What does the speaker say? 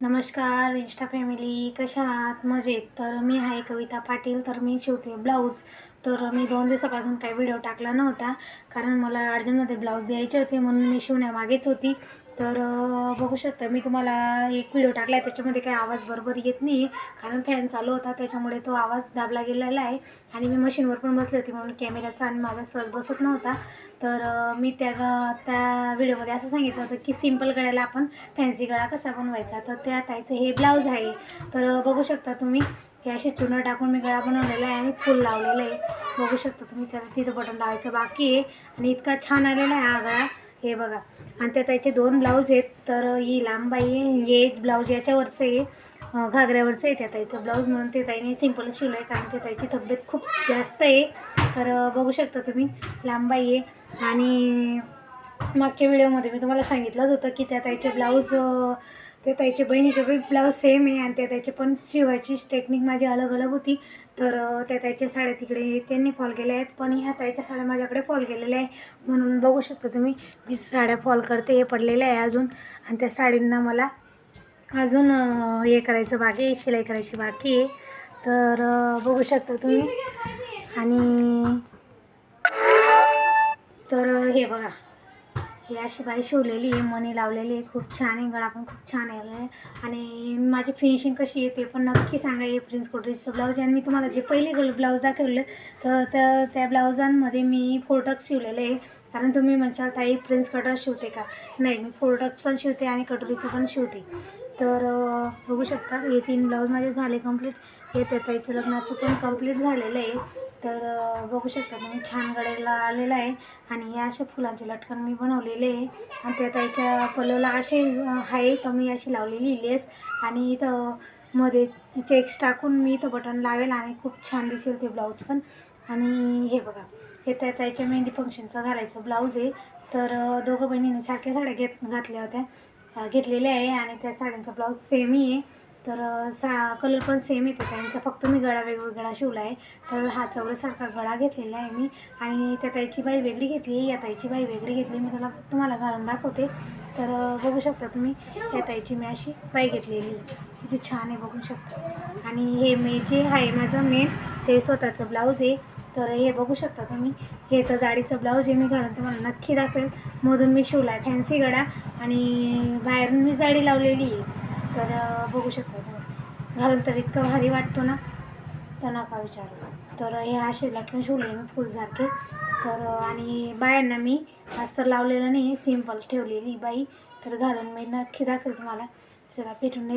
नमस्कार Insta family, कशा आहात? मजेत. तर मी आहे कविता पाटील. तर मी शिवते ब्लाऊज. तर मी 2 दिवसापासून काही व्हिडिओ टाकला नव्हता, कारण मला अर्जंटमध्ये ब्लाऊज द्यायचे होते म्हणून मी शिवण्यामागेच होती. तर बघू शकता मी तुम्हाला एक व्हिडिओ टाकला आहे, त्याच्यामध्ये काही आवाज बरोबर येत नाही कारण फॅन चालू होता, त्याच्यामुळे तो आवाज दाबला गेलेला आहे. आणि मी मशीनवर पण बसली होती म्हणून कॅमेऱ्याचा आणि माझा सहज बसत नव्हता. तर मी त्या व्हिडिओमध्ये असं सांगितलं होतं की सिंपल गळ्याला आपण फॅन्सी गळा कसा बनवायचा. तर त्या ताईचं हे ब्लाऊज आहे. तर बघू शकता तुम्ही, हे अशी चुनं टाकून मी गळा बनवलेला आहे आणि फूल लावलेलं आहे. बघू शकता तुम्ही, त्याला तिथं बटन लावायचं बाकी आहे. आणि इतका छान आलेला आहे हा गळा, हे बघा. आणि त्या ताईचे 2 ब्लाऊज आहेत. तर ही लांब बाई आहे, हे ब्लाऊज याच्यावरचं आहे, घागऱ्यावरचं आहे त्या ताईचं ब्लाऊज, म्हणून ते ताईने सिंपलच शिवलं आहे कारण ते ताईची तब्येत खूप जास्त आहे. तर बघू शकता तुम्ही, लांब बाई आहे. आणि मागच्या व्हिडिओमध्ये मी तुम्हाला सांगितलंच होतं की त्या ताईचे ब्लाऊज, त्या ताईच्या बहिणीचे पण ब्लाऊज सेम आहे आणि त्या ताईचे पण शिवायची टेक्निक माझी अलग अलग होती. तर त्या ताईच्या साड्या तिकडे त्यांनी फॉल केल्या आहेत, पण ह्या ताईच्या साड्या माझ्याकडे फॉल केलेल्या आहे. म्हणून बघू शकता तुम्ही, मी साड्या फॉल करते, हे पडलेलं आहे अजून. आणि त्या साडींना मला अजून हे करायचं बाकी आहे, शिलाई करायची बाकी आहे. तर बघू शकता तुम्ही. आणि तर हे बघा, ही अशी बाई शिवलेली आहे, मणी लावलेली आहे, खूप छान आहे, गळा पण खूप छान आलेला आहे. आणि माझी फिनिशिंग कशी आहे ते पण नक्की सांगा. हे प्रिन्स कोटरीचं ब्लाऊज आहे. आणि मी तुम्हाला जे पहिले ब्लाऊज दाखवलं तर त्या ब्लाऊजांमध्ये मी 4 टक्स शिवलेले आहे. कारण तुम्ही म्हणशाल ताई प्रिन्स कटोरी शिवते का? नाही, मी 4 टक्स पण शिवते आणि कटोरीचं पण शिवते. तर बघू शकता, हे 3 ब्लाऊज माझे झाले कंप्लीट. हे त्या ताईचं लग्नाचं पण कंप्लीट झालेलं आहे. तर बघू शकता तुम्ही, छान गळ्याला आलेलं आहे. आणि या अशा फुलांचे लटकन मी बनवलेले आहे. आणि त्या ताईच्या पल्लूला असे आहे, तर मी अशी लावलेली लेस. आणि इथं मध्ये चेक्स टाकून मी इथं बटन लावेल आणि खूप छान दिसेल ते ब्लाऊज पण. आणि हे बघा, हे त्या ताईच्या मेहंदी फंक्शनचं घालायचं ब्लाऊज आहे. तर दोघं बहिणींनी सारख्या साड्या घातल्या होत्या, घेतलेल्या आहे. आणि त्या साड्यांचा ब्लाऊज सेमही आहे. तर कलर पण सेम येते त्यांचा, फक्त मी गळा वेगवेगळा शिवला आहे. तर हा चौरसारखा गळा घेतलेला आहे मी. आणि त्या ताईची बाई वेगळी घेतली, या ताईची बाई वेगळी घेतली. मी तुम्हाला घालून दाखवते. तर बघू शकता तुम्ही, या ताईची मी अशी बाई घेतलेली, किती छान आहे बघू शकता. आणि हे मी जे आहे माझं मेन, ते स्वतःचं ब्लाऊज आहे. तर हे बघू शकता तुम्ही, हे तर जाडीचं ब्लाऊज आहे, मी घालून तुम्हाला नक्की दाखवेल. मधून मी शिवला आहे फॅन्सी गळा आणि बाहेरून मी जाडी लावलेली आहे. तर बघू शकता तुम्ही, घालून तर इतकं भारी वाटतो ना, तर नका विचारू. तर हे असे लटकन शिवले मी फुलसारखे. तर आणि बायांना मी अस्तर लावलेलं नाही, सिंपल ठेवलेली बाई. तर घालून मी नक्की दाखवेल तुम्हाला. चला, भेटून